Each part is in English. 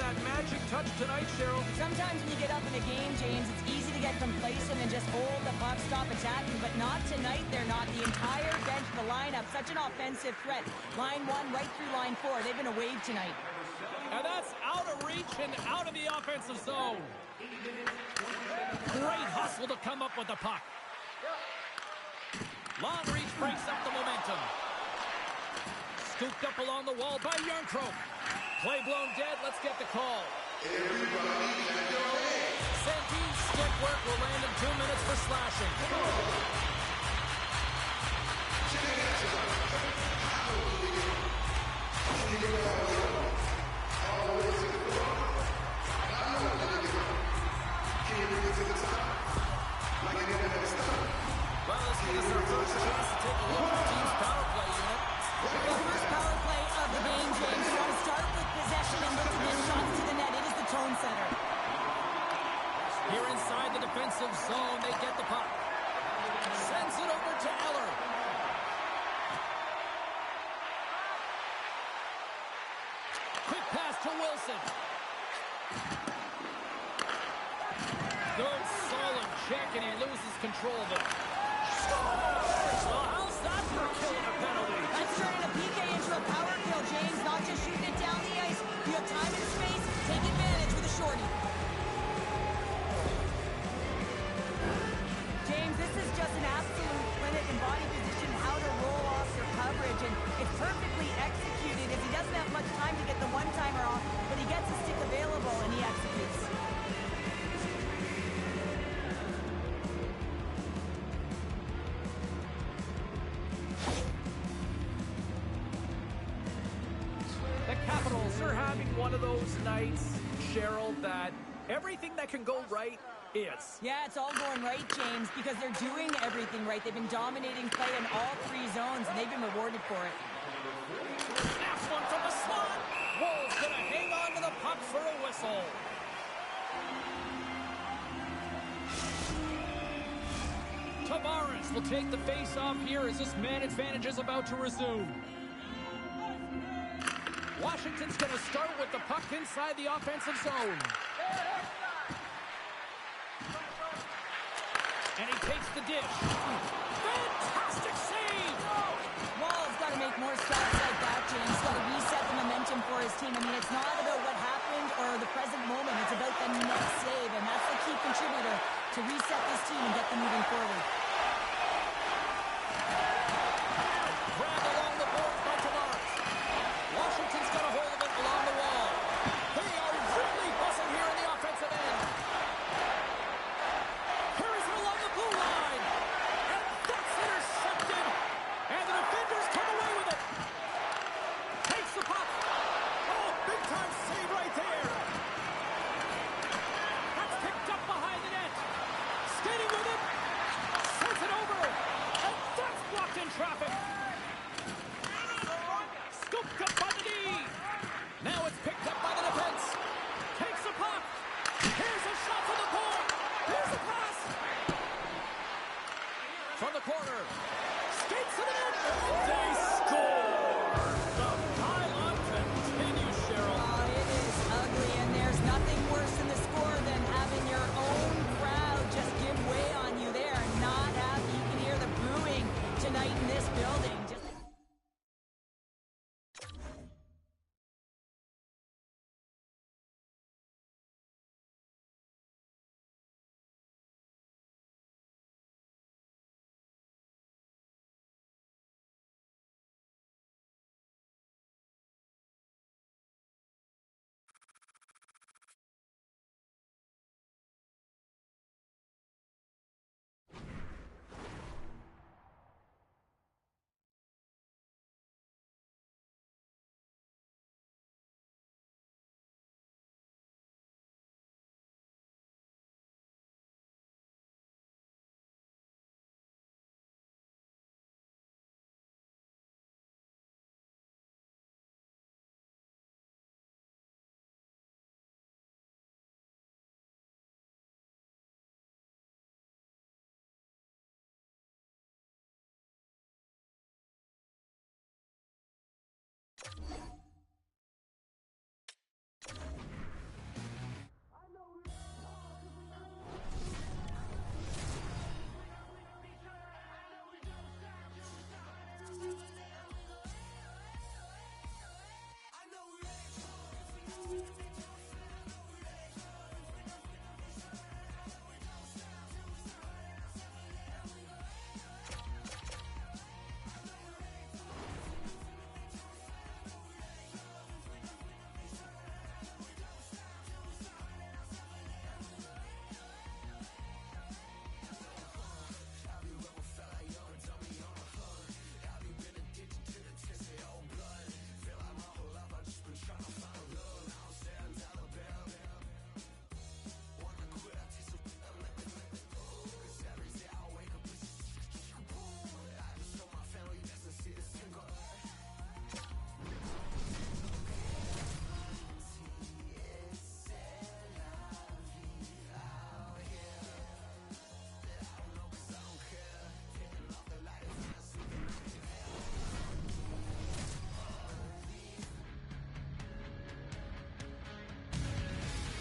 that magic touch tonight, Cheryl. Sometimes when you get up in a game, James, it's easy to get complacent and just hold the puck, stop attacking, but not tonight. They're not. The entire bench, the lineup, such an offensive threat. Line 1 right through line 4. They've been a wave tonight. And that's out of reach and out of the offensive zone. Great hustle to come up with the puck. Long reach breaks up the momentum. Scooped up along the wall by Yarncroke. Play blown dead. Let's get the call. Sandeem's stick work will land him 2 minutes for slashing. Well, this is our first chance to take a look at the team's power play unit. The first power play of the game, James. You want to start with possession and look to get shots to the net. It is the tone setter. Here inside the defensive zone, they get the puck. Sends it over to Eller. Quick pass to Wilson. Good, solid check, and he loses control of it. Well, how's that for killing a penalty? That's turning a PK into a power kill, James. Not just shooting it down the ice. You have time and space. Take advantage with a shorty. James, this is just an absolute clinic in body position, how to roll off your coverage. And it's perfectly executed as he doesn't have much time to get the one-timer off, but he gets a stick available and he executes. Are having one of those nights, Cheryl, that everything that can go right is. Yeah, it's all going right, James, because they're doing everything right. They've been dominating play in all 3 zones, and they've been rewarded for it. Snaps one from the slot. Wolves gonna hang on to the puck for a whistle. Tavares will take the face-off here as this man advantage is about to resume. Washington's going to start with the puck inside the offensive zone. And he takes the dish. Fantastic save! Wall's got to make more stops like that, James. He's got to reset the momentum for his team. I mean, it's not about what happened or the present moment. It's about the next save, and that's the key contributor to reset this team and get them moving forward. Grabbed along the boards by Tavares. Washington's got a hold of it along the wall. They are really buzzing here in the offensive end. Carries it along the blue line. And that's intercepted. And the defenders come away with it. Takes the puck. Oh, big time save right there. That's picked up behind the net. Skating with it.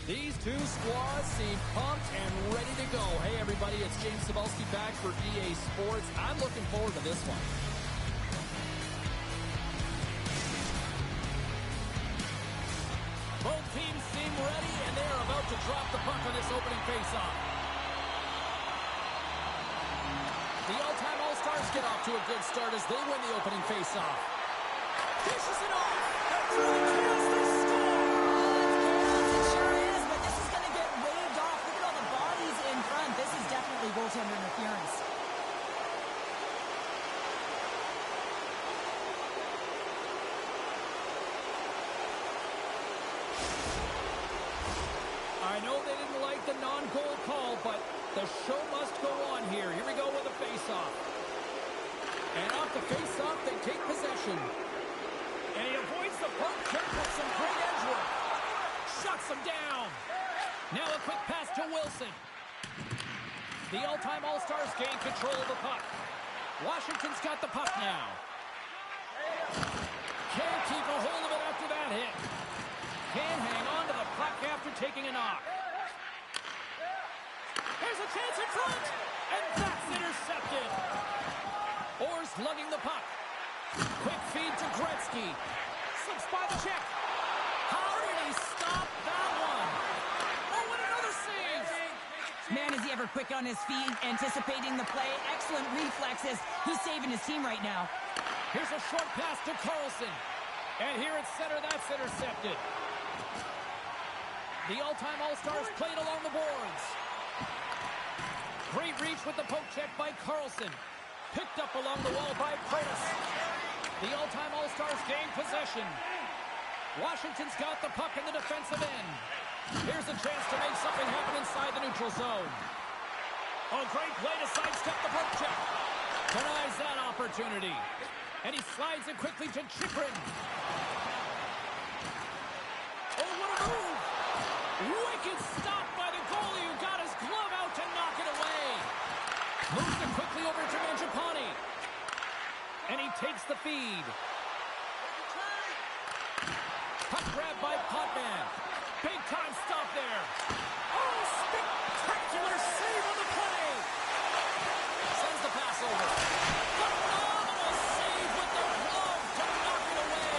These two squads seem pumped and ready to go. Hey, everybody, it's James Cebulski back for EA Sports. I'm looking forward to this one. Both teams seem ready, and they are about to drop the puck on this opening faceoff. The all-time All-Stars get off to a good start as they win the opening faceoff. Dishes it off. That's really chaos. They score. It sure is, but this is going to get waved off. Look at all the bodies in front. This is definitely goaltender interference. I know they didn't like the non-goal call, but the show must go on here. Here we go with a face-off. And off the face-off, they take possession. And he avoids the poke check with some great edge work. Shuts him down. Now a quick pass to Wilson. The all-time All-Stars gain control of the puck. Washington's got the puck now. Can't keep a hold of it after that hit. Can hang on to the puck after taking a knock. There's a chance in front, and that's intercepted. Orr's lugging the puck. Quick feed to Gretzky. Slips by the check. How did he stop that one? Oh, and another save. Man, is he ever quick on his feet, anticipating the play. Excellent reflexes. He's saving his team right now. Here's a short pass to Carlson. And here at center, that's intercepted. The all-time All-Stars played along the boards. Great reach with the poke check by Carlson. Picked up along the wall by Price. The all-time All-Stars gain possession. Washington's got the puck in the defensive end. Here's a chance to make something happen inside the neutral zone. Oh, great play to sidestep the poke check. Denies that opportunity. And he slides it quickly to Chychrun. Oh, what a move! Wicked stop by the goalie who got his glove out to knock it away. Moves it quickly over to Mangiapane. And he takes the feed. Puck grab by Potvin. Big time stop there. Oh, spectacular save on the play. Sends the pass over. Phenomenal save with the glove to knock it away.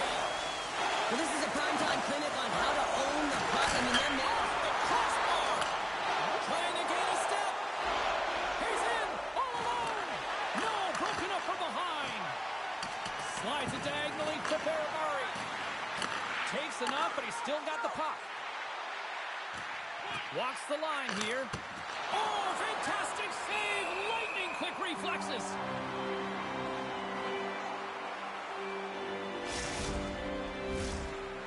Well, this is a primetime clinic on how to own the puck. I mean, they're Off the crossbar. Trying to gain a step. He's in. All alone. No, broken up from behind. Slides it diagonally to Barabari. Takes enough, but he's still got the puck. Walks the line here. Oh, fantastic save. Lightning quick reflexes.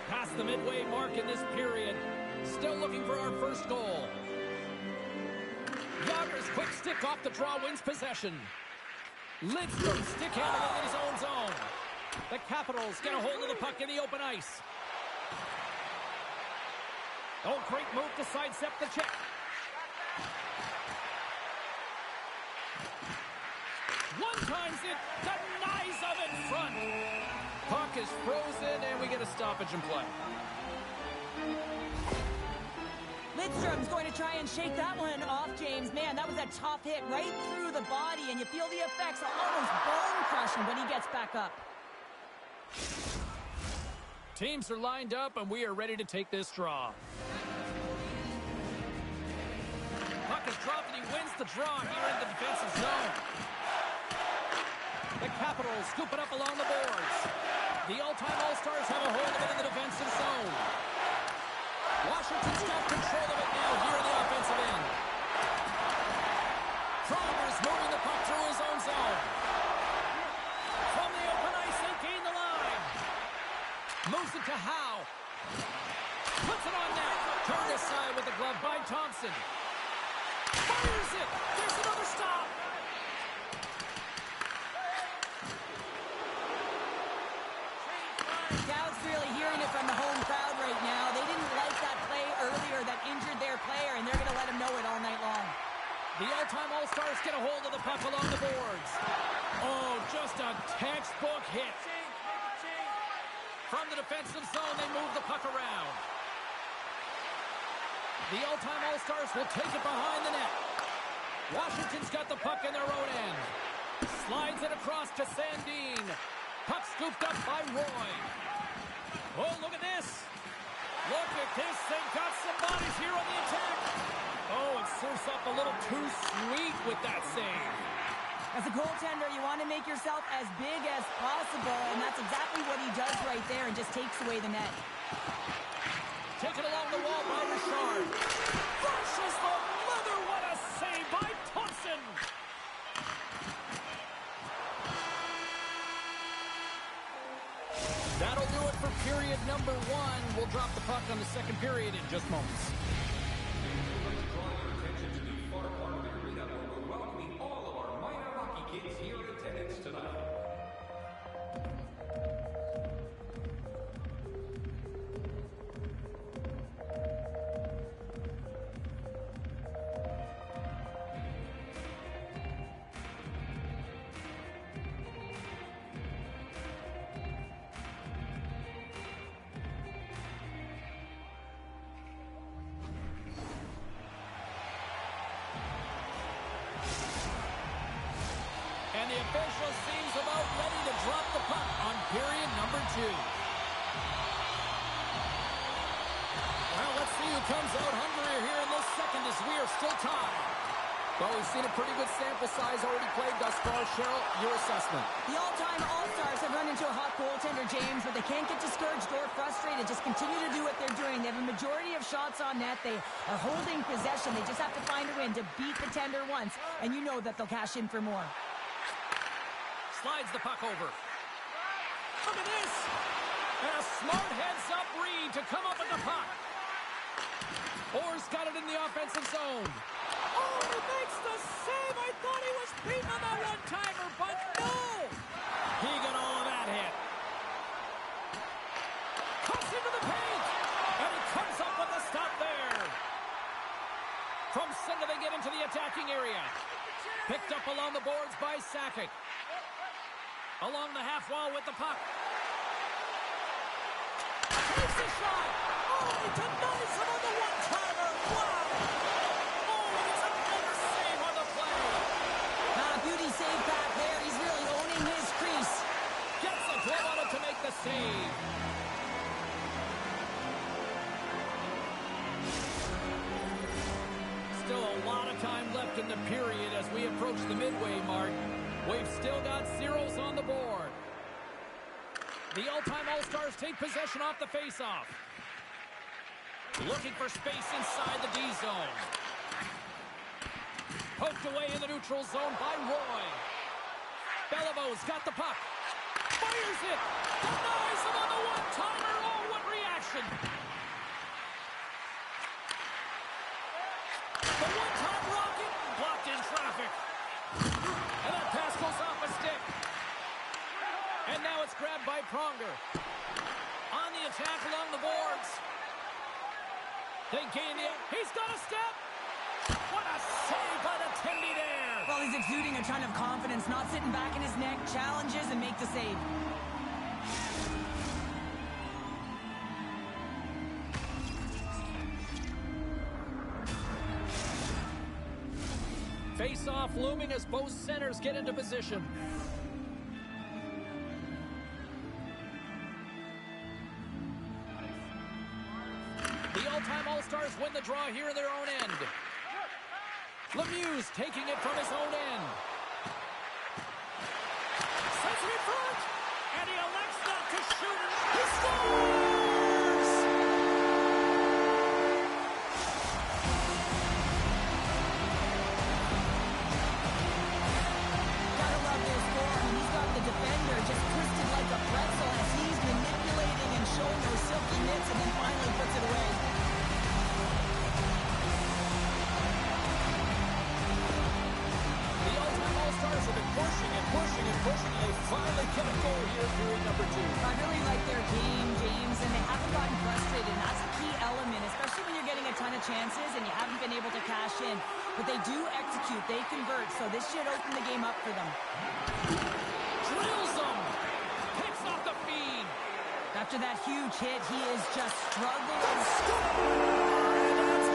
Past the midway mark in this period. Still looking for our first goal. Yager's quick stick off the draw wins possession. Lidstrom stick handling in his own zone. The Capitals get a hold of the puck in the open ice. Oh, great move to sidestep the check. One times it, denies of in front. Puck is frozen, and we get a stoppage in play. Lidstrom's going to try and shake that one off, James. Man, that was a tough hit right through the body, and you feel the effects almost bone crushing when he gets back up. Teams are lined up, and we are ready to take this draw. Puck is dropped, and he wins the draw here in the defensive zone. The Capitals scoop it up along the boards. The all-time All-Stars have a hold of it in the defensive zone. Washington's got control of it now here in the offensive end. Pronger moving the puck through his own zone. From the open ice, they gain the line. Moves it to Howe. Puts it on net. Turned aside with the glove by Thompson. Fires it. There's another stop. Dowd's really hearing it from the home crowd right now. They didn't like that play earlier that injured their player, and they're going to let him know it all night long. The all-time All-Stars get a hold of the puck along the boards. Oh, just a textbook hit. From the defensive zone, they move the puck around. The all-time All-Stars will take it behind the net. Washington's got the puck in their own end. Slides it across to Sandin. Puck scooped up by Roy. Oh, look at this. Look at this. They've got some bodies here on the attack. Oh, it serves up a little too sweet with that save. As a goaltender, you want to make yourself as big as possible, and that's exactly what he does right there and just takes away the net. Taken along the wall by Richard. Brushes the leather. What a save by Thompson. That'll do it for period number 1. We'll drop the puck on the second period in just moments. Let's draw your attention to the far part of the arena where we're welcoming all of our minor hockey kids here in attendance tonight. And the official seems about ready to drop the puck on period number 2. Well, let's see who comes out hungrier here in this second as we are still tied. Well, we've seen a pretty good sample size already played thus far. Cheryl, your assessment. The all-time All-Stars have run into a hot goaltender, James, but they can't get discouraged or frustrated. Just continue to do what they're doing. They have a majority of shots on net. They are holding possession. They just have to find a win to beat the tender once, and you know that they'll cash in for more. Slides the puck over. Look at this! And a smart heads-up read to come up with the puck. Orr's got it in the offensive zone. Oh, he makes the save! I thought he was beaten on that one-timer, but no! He got all of that hit. Cuts into the paint! And he comes up with the stop there. From center, they get into the attacking area. Picked up along the boards by Sakic. Along the half wall with the puck. Takes a shot. Oh, he denies him on the one-timer. Wow. Oh, and it's another save on the play. Not a beauty save back there. He's really owning his crease. Gets a glove on it to make the save. Still a lot of time left in the period as we approach the midway mark. We've still got zeros on the board. The all-time All-Stars take possession off the face-off. Looking for space inside the D zone. Poked away in the neutral zone by Roy. Beliveau's got the puck. Fires it. Denies him on the one-timer. Oh, what reaction. The one-time rocket blocked in traffic. And that pass goes off a stick. And now it's grabbed by Pronger. On the attack along the boards. They gain the... He's got a step. What a save by the Tendy there. Well, he's exuding a ton of confidence, not sitting back in his neck, challenges and make the save. Face-off looming as both centers get into position. The all-time All-Stars win the draw here in their own end. Lemieux taking it from his own end. Sends it in front, and he elects not to shoot. He scores! Gotta love this score. I mean, he's got the defender just twisted like a pretzel as he's manipulating and showing those silky mitts and then finally puts it away. The all-time All-Stars have been pushing and pushing and pushing, and they finally get a goal here in period number 2. I really like their game, James, and they haven't gotten frustrated, and that's a key element, especially when you're getting a ton of chances and you haven't been able to cash in. But they do execute, they convert, so this should open the game up for them. Drills them. Picks off the feed. After that huge hit, he is just struggling. Score! And that's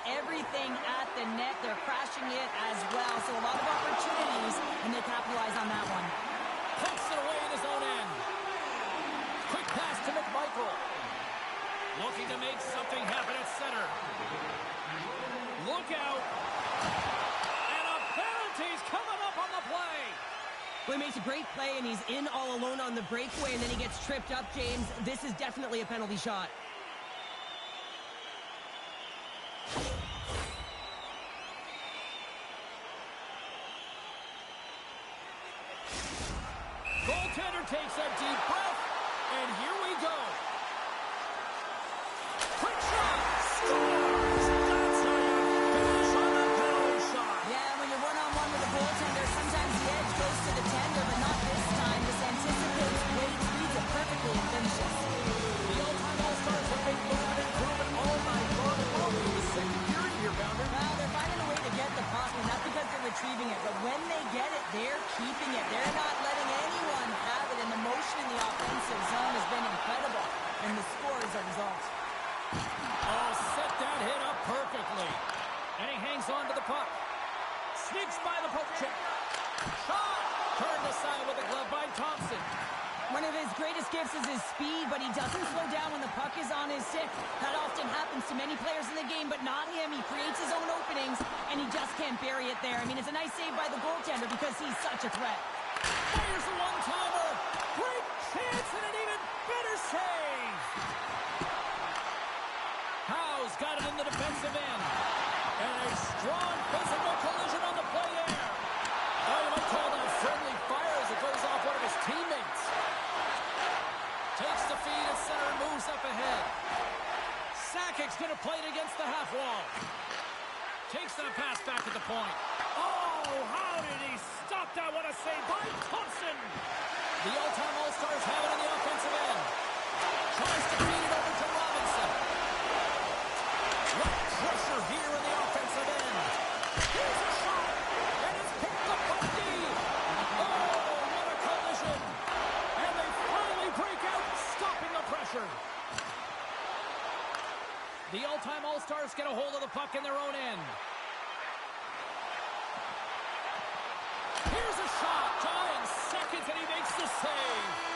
everything at the net. They're crashing it as well. So a lot of opportunities, and they capitalize on that one. Puts it away in his own end. Quick pass to McMichael. Looking to make something happen at center. Look out. And a penalty's coming up on the play. Well, he makes a great play, and he's in all alone on the breakaway, and then he gets tripped up, James. This is definitely a penalty shot. Goaltender takes a deep breath, and here we go. Quick shot! Scores! That's how you finish on a penalty shot. Yeah, when you're one-on-one with a goaltender, sometimes the edge goes to the tender, but not this time. This anticipates, waits, reads it perfectly, and finishes. The all-time All-Stars have been moving and grooving all night long. Probably the second period here, Bounder. Well, they're finding a way to get the puck, and not because they're retrieving it, but when they get it, they're keeping it. They're not letting anyone have it, and the motion in the offensive zone has been incredible, and the score is a result. Oh, set that hit up perfectly. And he hangs on to the puck. Sneaks by the poke check. Shot! Turned aside with a glove by Thompson. One of his greatest gifts is his speed, but he doesn't slow down when the puck is on his stick. That often happens to many players in the game, but not him. He creates his own openings, and he just can't bury it there. I mean, it's a nice save by the goaltender because he's such a threat. Fires a one-timer. Great chance and an even better save. Howe's got it in the defensive end. And a strong physical collision on the play there. Oh, you might call that friendly fire as it goes off one of his teammates. Takes the feed at center and moves up ahead. Sakic's going to play it against the half wall. Takes that pass back at the point. Oh, how did he stop that? What a save by Thompson. The all-time All-Stars have it in the offensive end. Tries to feed it over to Robinson. What pressure here in the offensive end. Here's a shot. And it's picked up by D. Oh, what a collision. And they finally break out, stopping the pressure. The all-time All-Stars get a hold of the puck in their own end. Here's a shot. Dying seconds, and he makes the save.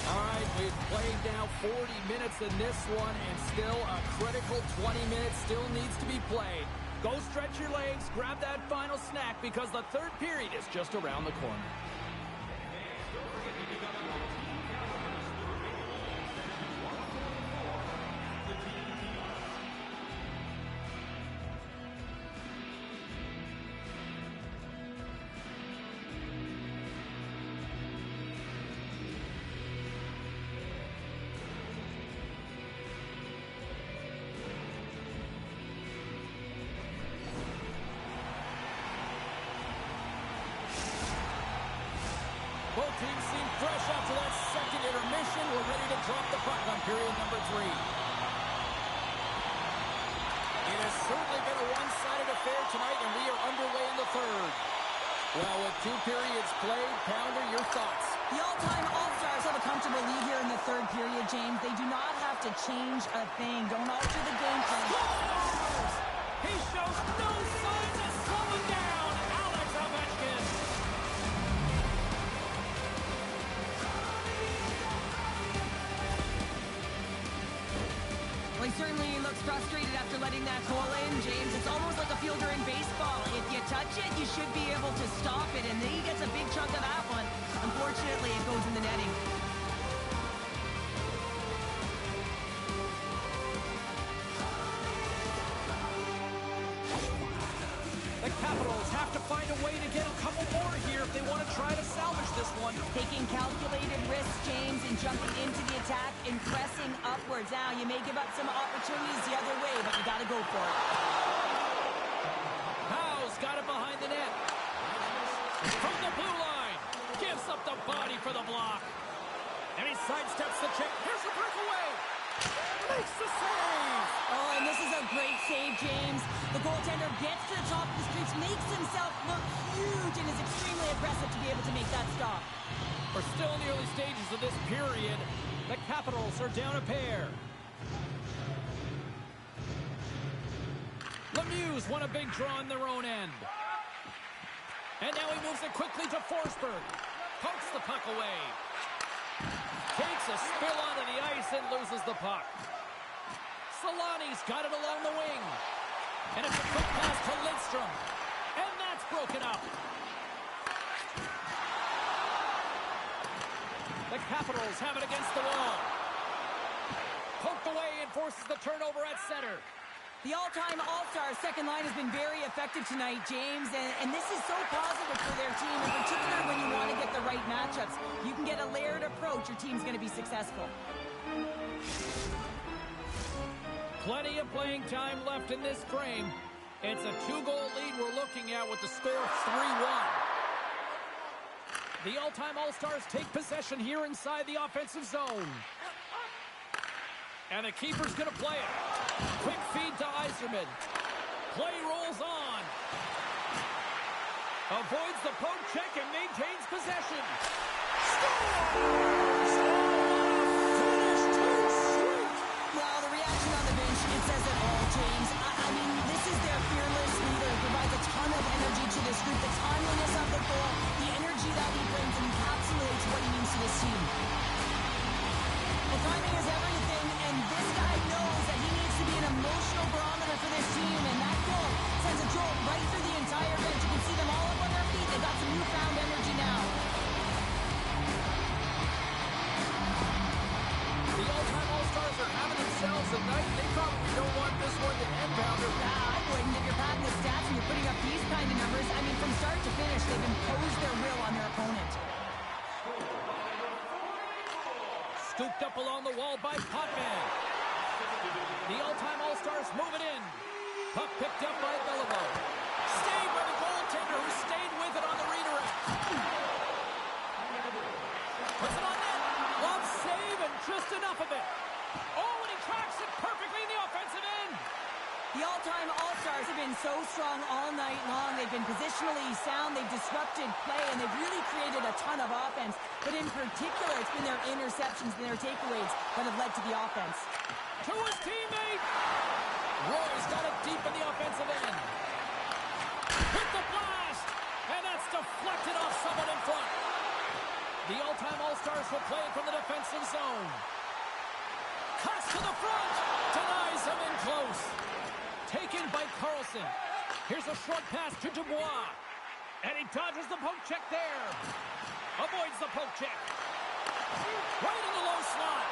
All right, we've played now 40 minutes in this one, and still a critical 20 minutes still needs to be played. Go stretch your legs, grab that final snack, because the third period is just around the corner. Both teams seem fresh after that second intermission. We're ready to drop the puck on period number 3. It has certainly been a one-sided affair tonight, and we are underway in the third. Well, with 2 periods played, Pounder, your thoughts? The all-time All-Stars have a comfortable lead here in the third period, James. They do not have to change a thing. Don't alter the game plan. Scores! He shows no signs of slowing down. Alex Ovechkin. Well, he certainly looks frustrated after letting that goal in, James. It's almost like a fielder in baseball. If you touch it, you should be able to stop it, and then he gets a big chunk of that one. Unfortunately, it goes in the netting. The Capitals have to find a way to get a couple more here if they want to try to salvage this one. Taking calculated risks, James, and jumping into the attack and pressing upwards. Now, you may give up some opportunities the other way, but you got to go for it. Howe's got it behind the net. From the blue line. Gives up the body for the block. And he sidesteps the check. Here's the breakaway. Makes the save. Oh, and this is a great save, James. The goaltender gets to the top of the streets, makes himself look huge, and is extremely aggressive to be able to make that stop. We're still in the early stages of this period. The Capitals are down a pair. Lemieux's won a big draw in their own end. And now he moves it quickly to Forsberg. Pokes the puck away. Takes a spill onto the ice and loses the puck. Solani's got it along the wing. And it's a quick pass to Lidstrom. And that's broken up. The Capitals have it against the wall. Poked away and forces the turnover at center. The all-time all-star second line has been very effective tonight, James, and this is so positive for their team, in particular when you want to get the right matchups. You can get a layered approach, your team's going to be successful. Plenty of playing time left in this frame. It's a 2-goal lead we're looking at with the score 3-1. The all-time All-Stars take possession here inside the offensive zone. And the keeper's going to play it. Quick feed to Yzerman. Play rolls on. Avoids the poke check and maintains possession. Scores! Finish too sweet! Well, the reaction on the bench, it says it all, James. I mean, this is their fearless leader. He provides a ton of energy to this group. The timeliness of the goal, the energy that he brings encapsulates what he means to this team. Well, timing is everything, and this guy knows that he needs to be an emotional barometer for this team, and that goal sends a jolt right through the entire bench. You can see them all up on their feet. They've got some newfound energy now. The all-time All-Stars are having themselves a night. They probably don't want this one to end, Pounder. I wouldn't. If you're padding the stats and you're putting up these kind of numbers, I mean, from start to finish, they've imposed their will on their opponent. Scooped up along the wall by Potvin. The all-time All-Stars move it in. Puck picked up by Beliveau. Saved by the goaltender who stayed with it on the redirect. Puts it on net. Glove save and just enough of it. Oh, and he tracks it perfectly in the offensive end. The all-time All-Stars have been so strong all night long. They've been positionally sound, they've disrupted play, and they've really created a ton of offense. But in particular, it's been their interceptions and their takeaways that have led to the offense. To his teammate! Roy's got it deep in the offensive end. With the blast! And that's deflected off someone in front. The all-time All-Stars will play it from the defensive zone. Cuts to the front! Denies him in close. Taken by Carlson. Here's a short pass to Dubois. And he dodges the poke check there. Avoids the poke check. Right in the low slot.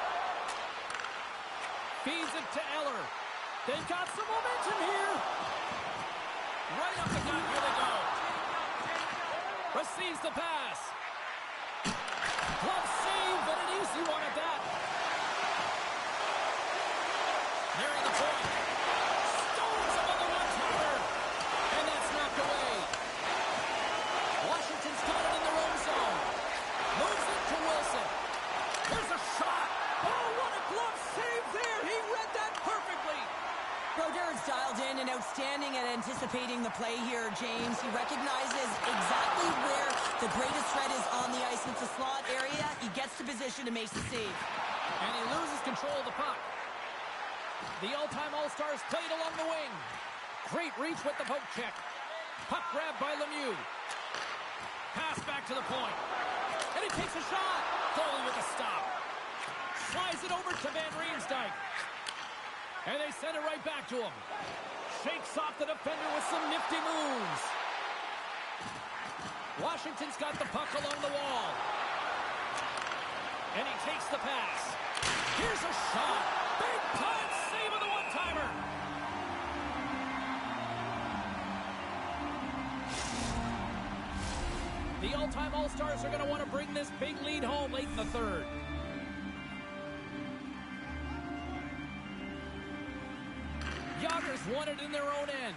Feeds it to Eller. They've got some momentum here. Right up the gut. Here they go. Receives the pass. Glove save, but an easy one at that. Nearing the point. Stones another one-timer. And that's knocked away. Washington's got it in their own zone. Moves it to Wilson. There's a shot. Oh, what a glove save there. He read that perfectly. Brodeur is dialed in and outstanding at anticipating the play here, James. He recognizes exactly where the greatest threat is on the ice. It's a slot area. He gets to position and makes the save. And he loses control of the puck. The all-time All-Stars played along the wing. Great reach with the poke check. Puck grabbed by Lemieux. Pass back to the point. And he takes a shot. Goalie with a stop. Slides it over to Van Riemsdyk. And they send it right back to him. Shakes off the defender with some nifty moves. Washington's got the puck along the wall. And he takes the pass. Here's a shot. Big punch. Save of the one-timer. The all-time All-Stars are going to want to bring this big lead home late in the third. Yoggers won it in their own end.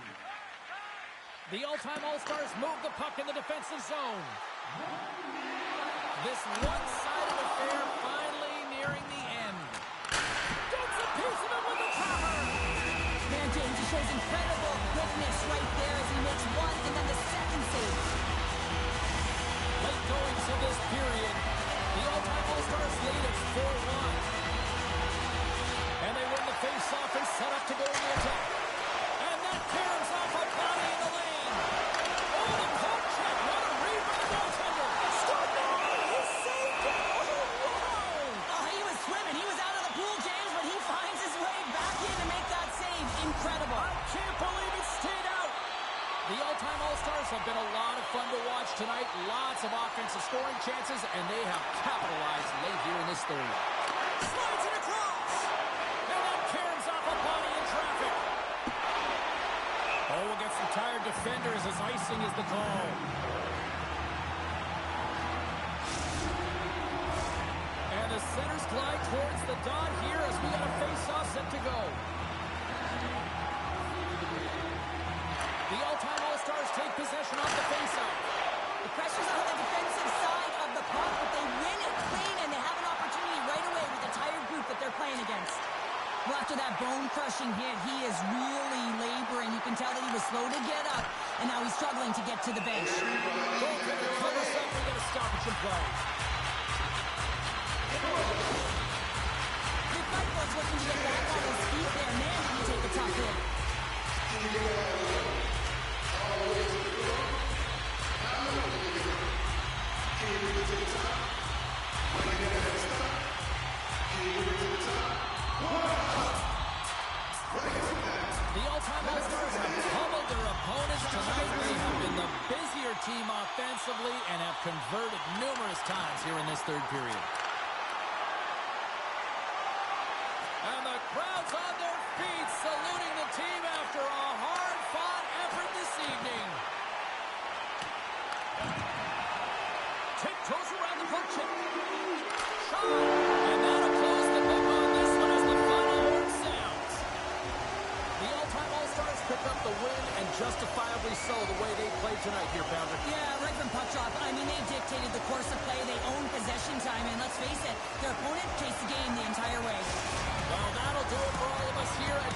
The all-time All-Stars move the puck in the defensive zone. This one-sided affair finally nearing the end. Gets a piece of it with the cover. Man, James, he shows incredible quickness right there as he makes one and then the second save. Late going to this period. The all-time All-Stars lead. It's 4-1. And they win the face-off and set up to go in the attack. And that tears incredible. I can't believe it stayed out. The all-time All-Stars have been a lot of fun to watch tonight. Lots of offensive scoring chances, and they have capitalized late here in this third. Slides it across. And that caroms off a body in traffic. Oh, we'll get some tired defenders as icing is the call. And the centers glide towards the dot here as we got a face-off set to go. The all-time All-Stars take possession off the face-off. The pressure's on the defensive side of the puck, but they win it clean, and they have an opportunity right away with the tired group that they're playing against. Well, after that bone-crushing hit, he is really laboring. You can tell that he was slow to get up, and now he's struggling to get to the bench. Goaltender covers up. We get a stoppage in play. Nick Michael's looking to get back on his feet there. Man, did he take a tough hit. The all-time All-Stars have pummeled their opponents tonight. They have been the busier team offensively and have converted numerous times here in this third period. And the crowd's on their feet, saluting the team after a hard-fought effort this evening. Tiptoes around the puck chip. Shot! And that'll close the book on this one as the final horn sounds. The all-time All-Stars pick up the win, and justifiably so, the way they played tonight here, Pounder. Yeah, right from puck drop. I mean, they dictated the course of play. They owned possession time, and let's face it, their opponent chased the game the entire way. Well, that'll do it for all of us here at